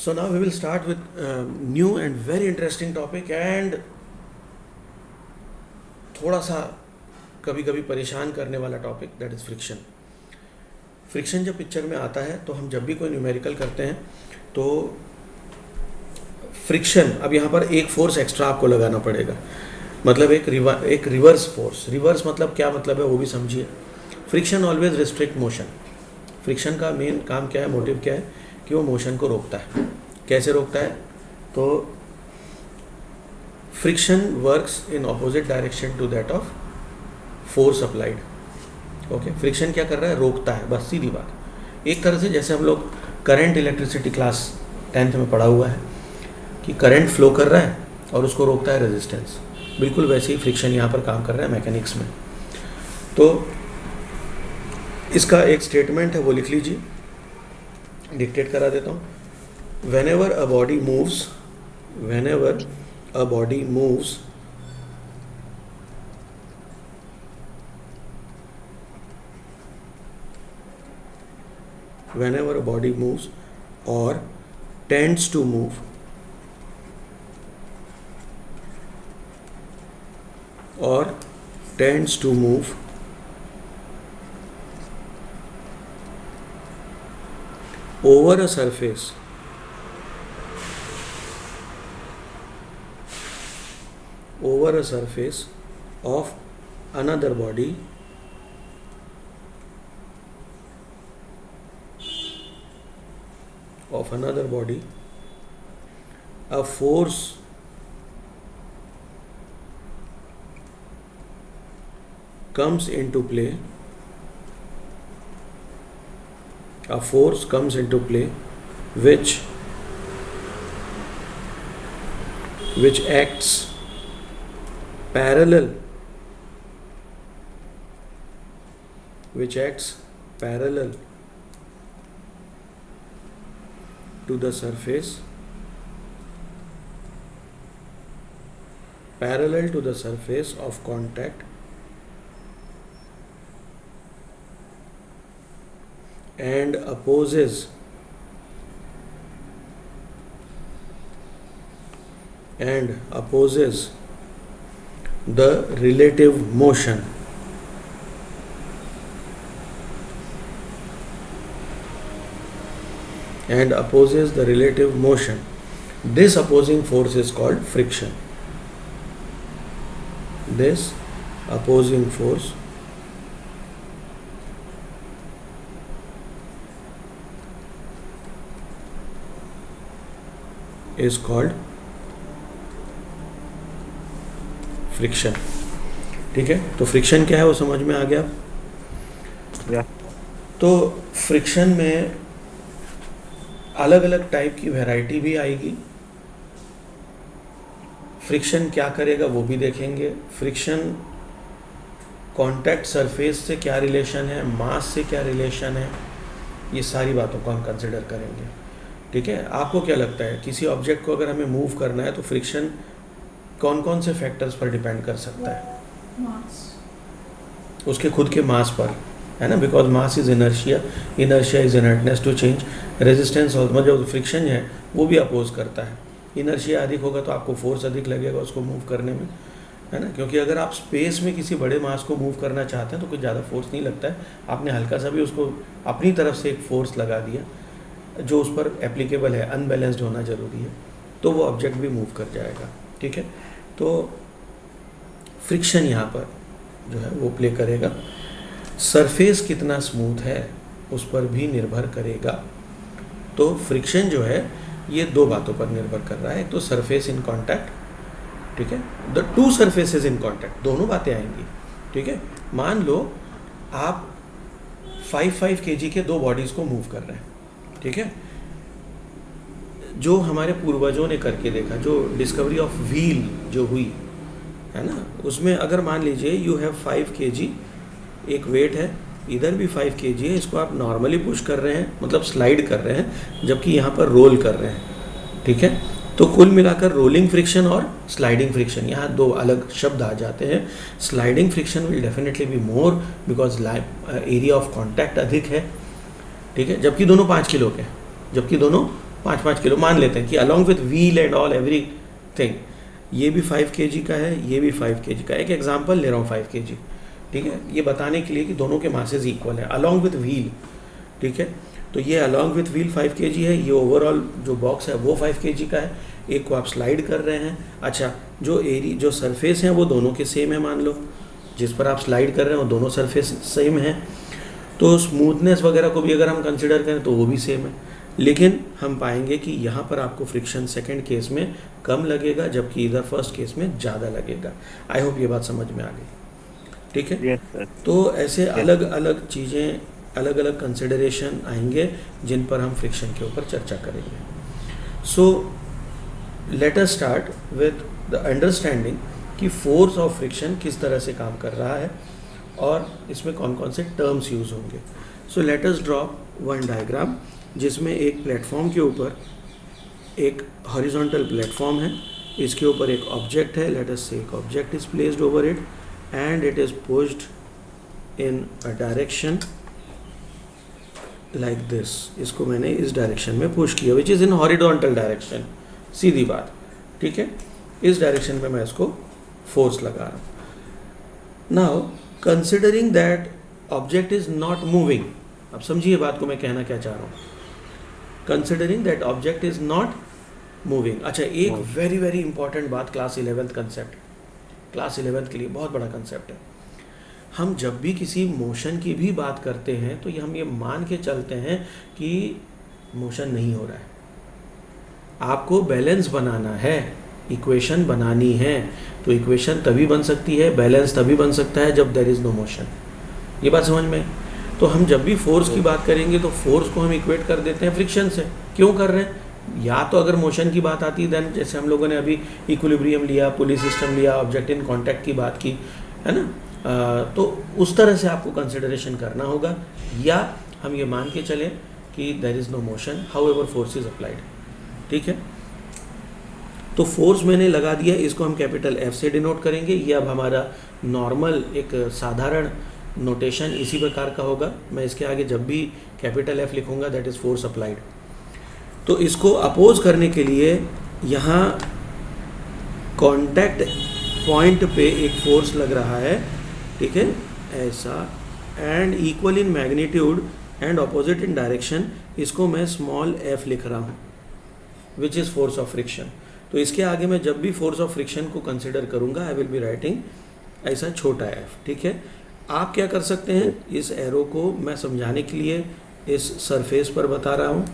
So now we will start with new and very interesting topic and थोड़ा सा कभी कभी परेशान करने वाला topic, that is friction. Friction जब पिक्चर में आता है तो हम जब भी कोई न्यूमेरिकल करते हैं तो फ्रिक्शन, अब यहाँ पर एक फोर्स एक्स्ट्रा आपको लगाना पड़ेगा, मतलब एक रिवर्स फोर्स. रिवर्स मतलब क्या मतलब है वो भी समझिए. Friction always restrict motion. Friction का मेन काम क्या है, मोटिव क्या है कि वो मोशन को रोकता है. कैसे रोकता है? तो friction works in opposite direction to that of force applied. Okay, friction क्या कर रहा है? रोकता है, बस सीधी बात. एक तरह से जैसे हम लोग करंट इलेक्ट्रिसिटी क्लास 10th में पढ़ा हुआ है कि करंट फ्लो कर रहा है और उसको रोकता है रेजिस्टेंस, बिल्कुल वैसे ही फ्रिक्शन यहाँ पर काम कर रहा है मैकेनिक्स में. तो इसका एक स्टेटमेंट है, वो लिख लीजिए, डिक्टेट करा देता हूँ. whenever a body moves whenever a body moves whenever a body moves or tends to move or tends to move over a surface of another body a force comes into play which acts parallel to the surface of contact and opposes the relative motion. This opposing force is called friction. This opposing force is called friction. ठीक है, तो friction क्या है वो समझ में आ गया. तो फ्रिक्शन में अलग अलग टाइप की वैरायटी भी आएगी. फ्रिक्शन क्या करेगा वो भी देखेंगे. फ्रिक्शन कांटेक्ट सरफेस से क्या रिलेशन है, मास से क्या रिलेशन है, ये सारी बातों को हम कंसिडर करेंगे. ठीक है, आपको क्या लगता है किसी ऑब्जेक्ट को अगर हमें मूव करना है तो फ्रिक्शन कौन कौन से फैक्टर्स पर डिपेंड कर सकता है? मास. उसके खुद के मास पर, है ना, because mass is inertia is inertness to change. Resistance मतलब जो फ्रिक्शन है वो भी अपोज करता है. इनर्शिया अधिक होगा तो आपको फोर्स अधिक लगेगा उसको मूव करने में, है ना, क्योंकि अगर आप स्पेस में किसी बड़े मास को मूव करना चाहते हैं तो कुछ ज़्यादा फोर्स नहीं लगता है. आपने हल्का सा भी उसको अपनी तरफ से एक फोर्स लगा दिया जो उस पर एप्लीकेबल है, अनबैलेंस्ड होना ज़रूरी है, तो वो ऑब्जेक्ट भी मूव कर जाएगा. ठीक है, तो फ्रिक्शन यहाँ पर जो है वो प्ले करेगा. सरफेस कितना स्मूथ है उस पर भी निर्भर करेगा. तो फ्रिक्शन जो है ये दो बातों पर निर्भर कर रहा है. एक तो सरफेस इन कांटेक्ट, ठीक है, the two surfaces in contact, दोनों बातें आएंगी. ठीक है, मान लो आप 5 kg के दो बॉडीज़ को मूव कर रहे हैं. ठीक है, जो हमारे पूर्वजों ने करके देखा, जो डिस्कवरी ऑफ व्हील जो हुई है ना, उसमें अगर मान लीजिए यू हैव 5 kg, एक वेट है, इधर भी 5 kg है, इसको आप नॉर्मली पुश कर रहे हैं, मतलब स्लाइड कर रहे हैं, जबकि यहाँ पर रोल कर रहे हैं. ठीक है, तो कुल मिलाकर रोलिंग फ्रिक्शन और स्लाइडिंग फ्रिक्शन, यहाँ दो अलग शब्द आ जाते हैं. Sliding friction will definitely be more because area of contact अधिक है. ठीक है, जबकि दोनों 5 किलो के, 5-5 किलो मान लेते हैं कि along with wheel and all every thing, ये भी 5 kg का है, ये भी 5 kg का। एक एग्जाम्पल ले रहा हूँ 5 kg, ठीक है, ये बताने के लिए कि दोनों के मासेज इक्वल है अलॉन्ग विथ व्हील, ठीक है। तो ये अलॉन्ग विथ व्हील 5 kg है, ये ओवरऑल जो बॉक्स है वो 5 kg का है। एक को आप स्लाइड कर रहे हैं, अच्छा जो सरफेस हैं वो दोनों के सेम है, मान लो जिस पर आप स्लाइड कर रहे हैं वो दोनों सरफेस सेम है, तो स्मूथनेस वगैरह को भी अगर हम कंसिडर करें तो वो भी सेम है। लेकिन हम पाएंगे कि यहाँ पर आपको फ्रिक्शन सेकंड केस में कम लगेगा, जबकि इधर फर्स्ट केस में ज़्यादा लगेगा। आई होप ये बात समझ में आ गई, ठीक है। Yes sir. तो ऐसे अलग अलग चीज़ें, अलग अलग कंसिडरेशन आएंगे जिन पर हम फ्रिक्शन के ऊपर चर्चा करेंगे। So let us start with the understanding कि फोर्स ऑफ फ्रिक्शन किस तरह से काम कर रहा है और इसमें कौन कौन से टर्म्स यूज़ होंगे। So let us draw one diagram जिसमें एक प्लेटफॉर्म के ऊपर एक हॉरिजॉन्टल प्लेटफॉर्म है, इसके ऊपर एक ऑब्जेक्ट है, लेट अस से एक object is placed over it and it is pushed in a direction like this. इसको मैंने इस डायरेक्शन में पुश किया which is in horizontal direction, सीधी बात, ठीक है। इस डायरेक्शन में मैं इसको फोर्स लगा रहा हूँ। Now considering that object is not moving, अब समझिए बात को मैं कहना क्या चाह रहा हूँ। Considering that object is not moving, अच्छा एक वेरी वेरी इंपॉर्टेंट बात, class 11th concept, class 11th के लिए बहुत बड़ा कंसेप्ट है। हम जब भी किसी मोशन की भी बात करते हैं तो ये हम ये मान के चलते हैं कि मोशन नहीं हो रहा है। आपको बैलेंस बनाना है, इक्वेशन बनानी है, तो इक्वेशन तभी बन सकती है, बैलेंस तभी बन सकता है जब देयर इज़ नो मोशन। ये बात समझ में? तो हम जब भी फोर्स की बात करेंगे तो फोर्स को हम इक्वेट कर देते हैं फ्रिक्शन से। क्यों कर रहे हैं? या तो अगर मोशन की बात आती है देन, जैसे हम लोगों ने अभी इक्विलिब्रियम लिया, पुली सिस्टम लिया, ऑब्जेक्ट इन कॉन्टैक्ट की बात की, है ना, तो उस तरह से आपको कंसिडरेशन करना होगा। या हम ये मान के चलें कि there is no motion, however force is applied, ठीक है। तो फोर्स मैंने लगा दिया, इसको हम कैपिटल F से डिनोट करेंगे। ये अब हमारा नॉर्मल एक साधारण नोटेशन इसी प्रकार का होगा। मैं इसके आगे जब भी कैपिटल F लिखूंगा दैट इज़ फोर्स अप्लाइड। तो इसको अपोज करने के लिए यहाँ कॉन्टैक्ट पॉइंट पे एक फोर्स लग रहा है, ठीक है, ऐसा, and equal in magnitude and opposite in direction, इसको मैं स्मॉल f लिख रहा हूँ which is force of friction. तो इसके आगे मैं जब भी फोर्स ऑफ फ्रिक्शन को कंसिडर करूँगा आई विल बी राइटिंग ऐसा छोटा f, ठीक है। आप क्या कर सकते हैं, इस एरो को मैं समझाने के लिए इस सरफेस पर बता रहा हूँ,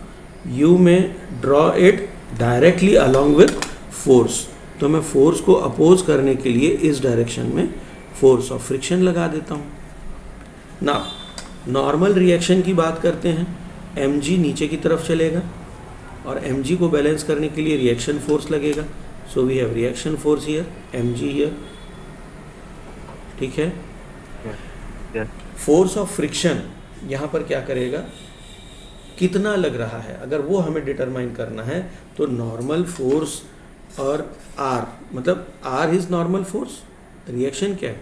यू में draw it directly along with force. तो मैं फोर्स को अपोज करने के लिए इस डायरेक्शन में फोर्स ऑफ फ्रिक्शन लगा देता हूँ। ना नॉर्मल रिएक्शन की बात करते हैं, mg नीचे की तरफ चलेगा और mg को बैलेंस करने के लिए रिएक्शन फोर्स लगेगा। So we have reaction force here, mg here, ठीक है। फोर्स ऑफ फ्रिक्शन यहाँ पर क्या करेगा, कितना लग रहा है, अगर वो हमें डिटरमाइन करना है तो नॉर्मल फोर्स और R, मतलब R is normal force, reaction क्या है,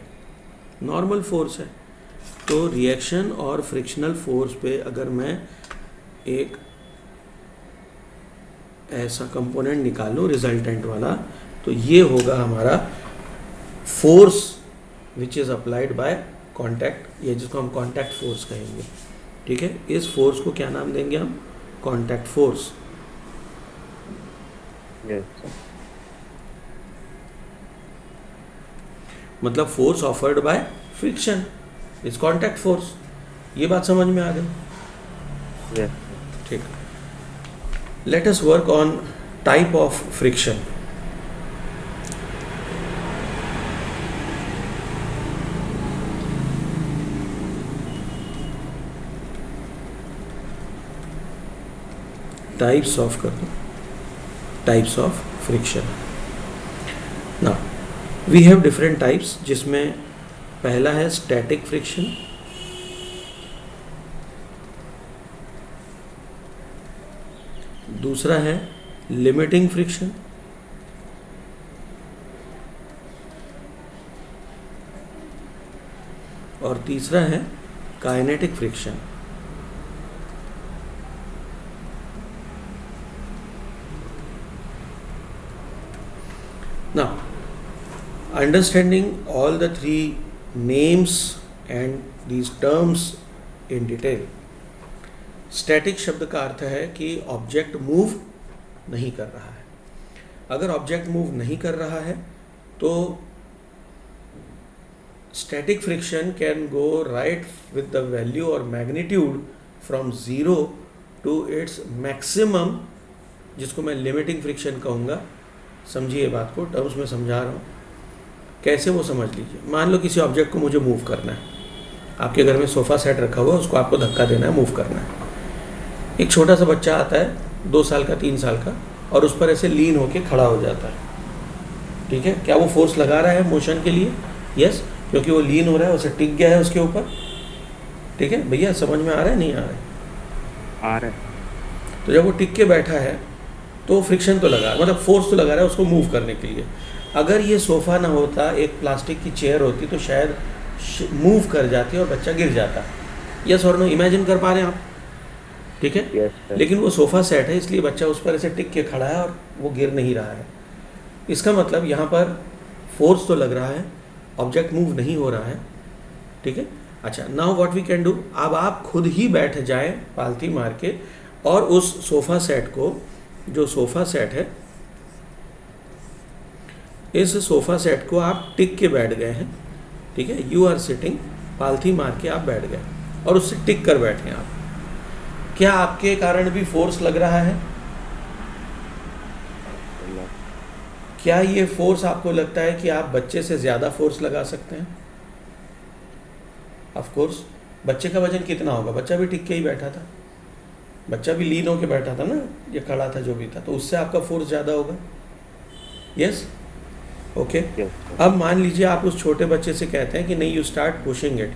नॉर्मल फोर्स है। तो रिएक्शन और फ्रिक्शनल फोर्स पे अगर मैं एक ऐसा कंपोनेंट निकालूं रिजल्टेंट वाला, तो ये होगा हमारा force which is applied by contact, ये जिसको हम कॉन्टैक्ट फोर्स कहेंगे, ठीक है। इस फोर्स को क्या नाम देंगे हम, कॉन्टैक्ट फोर्स। मतलब force offered by friction is contact force. ये बात समझ में आ गई? ठीक। Let us work on type of friction. Types of कर दो, types of friction. Now we have different types, जिसमें पहला है स्टैटिक फ्रिक्शन, दूसरा है लिमिटिंग फ्रिक्शन, और तीसरा है kinetic friction. Now, understanding all the three names and these terms in detail, static शब्द का अर्थ है कि ऑब्जेक्ट मूव नहीं कर रहा है. अगर ऑब्जेक्ट मूव नहीं कर रहा है तो static friction can go right with the value और magnitude from 0 to its maximum, जिसको मैं लिमिटिंग फ्रिक्शन कहूँगा. समझिए बात को, टर्म्स में समझा रहा हूँ. कैसे वो समझ लीजिए. मान लो किसी ऑब्जेक्ट को मुझे मूव करना है. आपके घर में सोफ़ा सेट रखा हुआ है, उसको आपको धक्का देना है, मूव करना है. एक छोटा सा बच्चा आता है 2 साल का 3 साल का और उस पर ऐसे लीन होके खड़ा हो जाता है. ठीक है, क्या वो फोर्स लगा रहा है मोशन के लिए? यस, क्योंकि वो लीन हो रहा है, उसे टिक गया है उसके ऊपर. ठीक है भैया, समझ में आ रहा है नहीं आ रहा है? आ रहा है. तो जब वो टिक के बैठा है तो फ्रिक्शन तो लगा, मतलब फोर्स तो लगा रहा है उसको मूव करने के लिए. अगर ये सोफ़ा ना होता, एक प्लास्टिक की चेयर होती, तो शायद मूव कर जाती और बच्चा गिर जाता. यस और नो, इमेजिन कर पा रहे हैं आप? ठीक है. Yes, लेकिन वो सोफ़ा सेट है, इसलिए बच्चा उस पर ऐसे टिक के खड़ा है और वो गिर नहीं रहा है. इसका मतलब यहाँ पर फोर्स तो लग रहा है, ऑब्जेक्ट मूव नहीं हो रहा है. ठीक है. अच्छा, now what we can do, अब आप खुद ही बैठ जाएं पालती मार के और उस सोफ़ा सेट को, जो सोफ़ा सेट है, इस सोफ़ा सेट को आप टिक के बैठ गए हैं. ठीक है, यू आर सिटिंग, पालथी मार के आप बैठ गए और उससे टिक कर बैठे आप. क्या आपके कारण भी फोर्स लग रहा है? क्या ये फोर्स आपको लगता है कि आप बच्चे से ज़्यादा फोर्स लगा सकते हैं? Of course. बच्चे का वजन कितना होगा? बच्चा भी टिक के ही बैठा था, बच्चा भी लीन होके बैठा था ना, ये खड़ा था जो भी था, तो उससे आपका फोर्स ज़्यादा होगा. Yes, okay. अब मान लीजिए आप उस छोटे बच्चे से कहते हैं कि नहीं, यू स्टार्ट पुशिंग इट.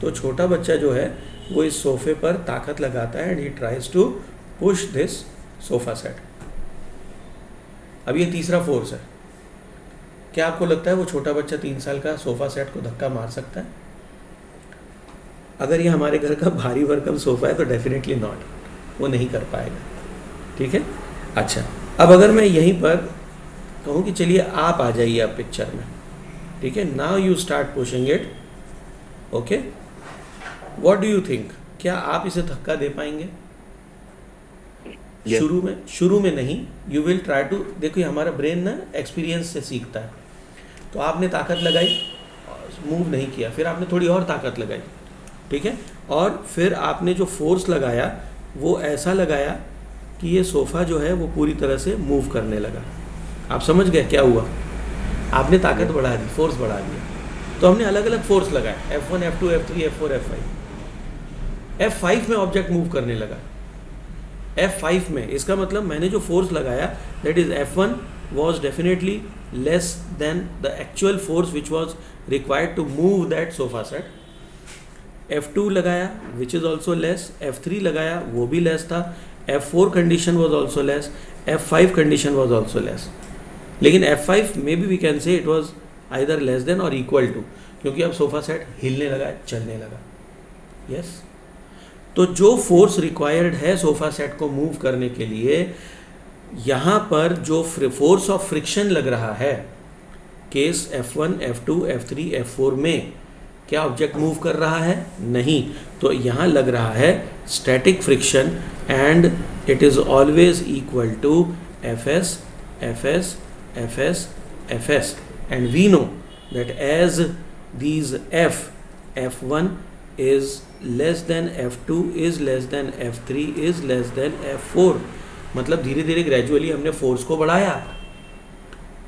तो छोटा बच्चा जो है वो इस सोफे पर ताकत लगाता है and he tries to push this sofa set. अब ये तीसरा फोर्स है. क्या आपको लगता है वो छोटा बच्चा 3 साल का सोफा सेट को धक्का मार सकता है? अगर ये हमारे घर का भारी भरकम सोफा है तो डेफिनेटली नॉट, वो नहीं कर पाएगा. ठीक है. अच्छा, अब अगर मैं यहीं पर कहूँ कि चलिए आप आ जाइए अब पिक्चर में. ठीक है, now you start pushing it. Okay, what do you think, क्या आप इसे धक्का दे पाएंगे? Yes. शुरू में नहीं. You will try to. देखो ये हमारा ब्रेन ना एक्सपीरियंस से सीखता है. तो आपने ताकत लगाई, मूव नहीं किया, फिर आपने थोड़ी और ताकत लगाई. ठीक है, और फिर आपने जो फोर्स लगाया वो ऐसा लगाया कि ये सोफ़ा जो है वो पूरी तरह से मूव करने लगा. आप समझ गए क्या हुआ? आपने ताकत बढ़ा दी, फोर्स बढ़ा दिया. तो हमने अलग अलग फोर्स लगाए, F1, F2, F3, F4, F5. F5 में ऑब्जेक्ट मूव करने लगा. F5 में, इसका मतलब मैंने जो फोर्स लगाया, that is F1 was definitely less than the actual force which was required to move that sofa set. F2 लगाया which is also less. F3 लगाया वो भी less था. F4 condition was also less. F5 condition was also less. लेकिन F5 maybe we can say it was either less than or equal to, क्योंकि अब sofa set हिलने लगा, चलने लगा. yes? तो जो फोर्स रिक्वायर्ड है सोफा सेट को मूव करने के लिए, यहाँ पर जो फोर्स ऑफ फ्रिक्शन लग रहा है case F1, F2, F3, F4 में, क्या ऑब्जेक्ट मूव कर रहा है? नहीं. तो यहाँ लग रहा है static friction and it is always equal to Fs, Fs, Fs, Fs. And we know that as these F1 is less than F2 is less than F3 is less than F4, मतलब धीरे धीरे gradually हमने force को बढ़ाया,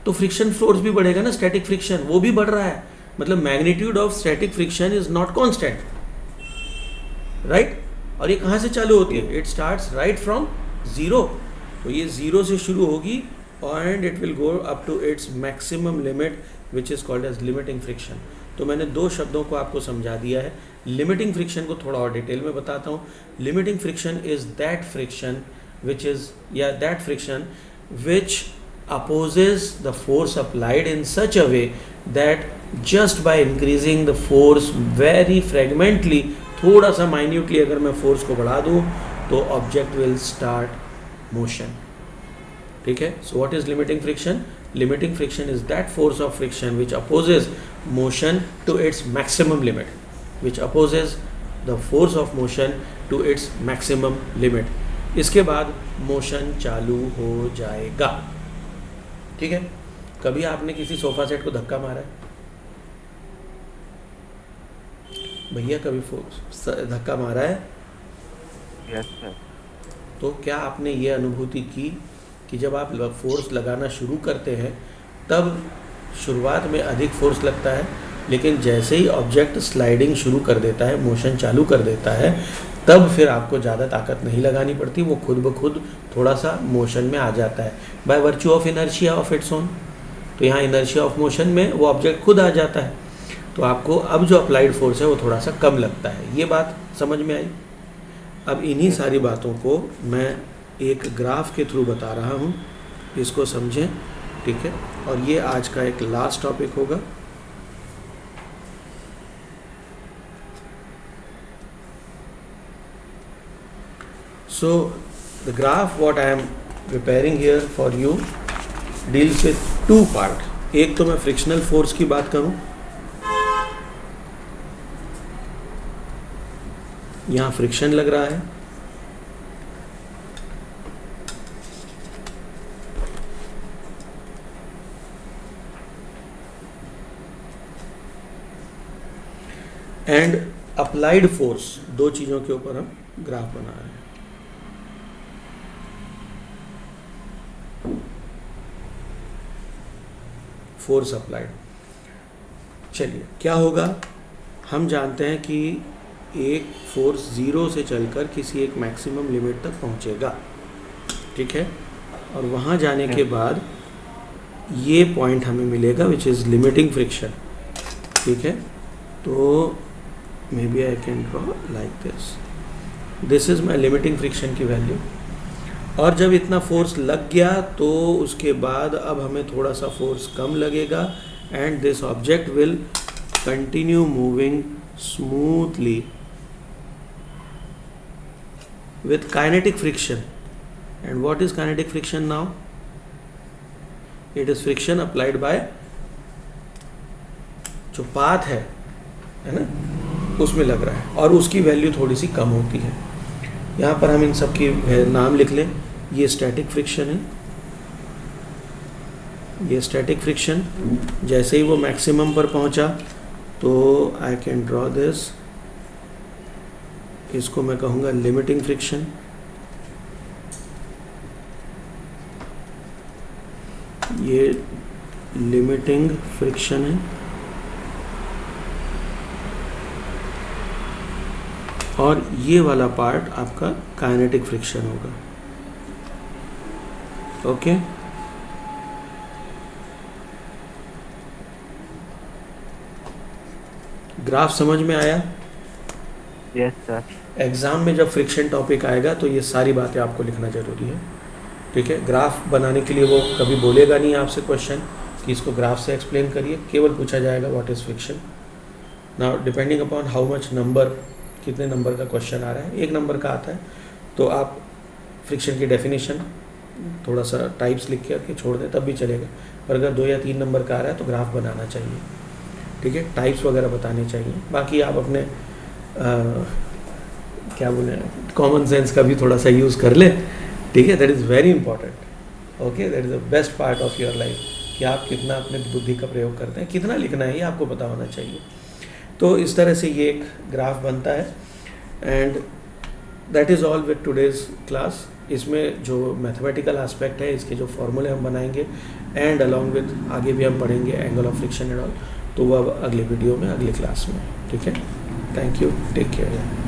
तो friction force भी बढ़ेगा ना. स्टैटिक फ्रिक्शन वो भी बढ़ रहा है, मतलब magnitude of static friction is not constant, right. और ये कहाँ से चालू होती है? It starts right from 0. तो ये 0 से शुरू होगी and it will go up to its maximum limit which is called as limiting friction. तो मैंने 2 शब्दों को आपको समझा दिया है. लिमिटिंग फ्रिक्शन को थोड़ा और डिटेल में बताता हूँ. Limiting friction is that friction which is that friction which opposes the force applied in such a way that just by increasing the force very fragmentally, थोड़ा सा minutely अगर मैं force को बढ़ा दूँ तो object will start motion. ठीक है. So what is limiting friction? Limiting friction is that force of friction which opposes motion to its maximum limit, which opposes the force of motion to its maximum limit. इसके बाद motion चालू हो जाएगा. ठीक है. कभी आपने किसी सोफा सेट को धक्का मारा है भैया? कभी धक्का मारा है? Yes sir. तो क्या आपने ये अनुभूति की कि जब आप फोर्स लगाना शुरू करते हैं तब शुरुआत में अधिक फोर्स लगता है, लेकिन जैसे ही ऑब्जेक्ट स्लाइडिंग शुरू कर देता है, मोशन चालू कर देता है, तब फिर आपको ज़्यादा ताकत नहीं लगानी पड़ती, वो खुद ब खुद थोड़ा सा मोशन में आ जाता है by virtue of inertia of its own. तो यहाँ इनर्शिया ऑफ मोशन में वो ऑब्जेक्ट खुद आ जाता है. तो आपको अब जो अप्लाइड फोर्स है वो थोड़ा सा कम लगता है. ये बात समझ में आई? अब इन्हीं सारी बातों को मैं एक ग्राफ के थ्रू बता रहा हूँ, इसको समझें. ठीक है. और ये आज का एक लास्ट टॉपिक होगा. So the graph what I am preparing here for you deals with two part. एक तो मैं फ्रिक्शनल फोर्स की बात करूं, यहाँ फ्रिक्शन लग रहा है, एंड अप्लाइड फोर्स. दो चीजों के ऊपर हम ग्राफ बना रहे हैं. Force applied. चलिए क्या होगा, हम जानते हैं कि एक फोर्स जीरो से चलकर किसी एक मैक्सिमम लिमिट तक पहुंचेगा. ठीक है. और वहां जाने के बाद ये पॉइंट हमें मिलेगा विच इज़ लिमिटिंग फ्रिक्शन. ठीक है. तो maybe I can draw like this. This is my limiting friction की वैल्यू. और जब इतना फोर्स लग गया तो उसके बाद अब हमें थोड़ा सा फोर्स कम लगेगा and this object will continue moving smoothly with kinetic friction. And what is kinetic friction now? It is friction applied by जो पाथ है ना, उसमें लग रहा है और उसकी वैल्यू थोड़ी सी कम होती है. यहाँ पर हम इन सब की नाम लिख लें. ये स्टैटिक फ्रिक्शन है. ये स्टैटिक फ्रिक्शन जैसे ही वो मैक्सिमम पर पहुँचा तो आई कैन ड्रॉ दिस. इसको मैं कहूँगा लिमिटिंग फ्रिक्शन. ये लिमिटिंग फ्रिक्शन है. और ये वाला पार्ट आपका काइनेटिक फ्रिक्शन होगा. ओके. ग्राफ समझ में आया? Yes sir. एग्ज़ाम में जब फ्रिक्शन टॉपिक आएगा तो ये सारी बातें आपको लिखना ज़रूरी है. ठीक है. ग्राफ बनाने के लिए वो कभी बोलेगा नहीं आपसे क्वेश्चन कि इसको ग्राफ से एक्सप्लेन करिए. केवल पूछा जाएगा what is friction. Now depending upon how much number, कितने नंबर का क्वेश्चन आ रहा है. एक नंबर का आता है तो आप फ्रिक्शन की डेफिनेशन थोड़ा सा टाइप्स लिख के छोड़ दें तब भी चलेगा. पर अगर 2 या 3 नंबर का आ रहा है तो ग्राफ बनाना चाहिए. ठीक है. टाइप्स वगैरह बताने चाहिए. बाकी आप अपने क्या बोले, कॉमन सेंस का भी थोड़ा सा यूज़ कर ले. ठीक है. That is very important. Okay. That is the best part of your life कि आप कितना अपने बुद्धि का प्रयोग करते हैं, कितना लिखना है ये आपको पता होना चाहिए. तो इस तरह से ये एक ग्राफ बनता है. And that is all with today's class. इसमें जो मैथमेटिकल एस्पेक्ट है, इसके जो फॉर्मूले हम बनाएंगे एंड अलॉन्ग विद आगे भी हम पढ़ेंगे angle of friction and all, तो वो अब अगले वीडियो में, अगले क्लास में. ठीक है. Thank you. Take care.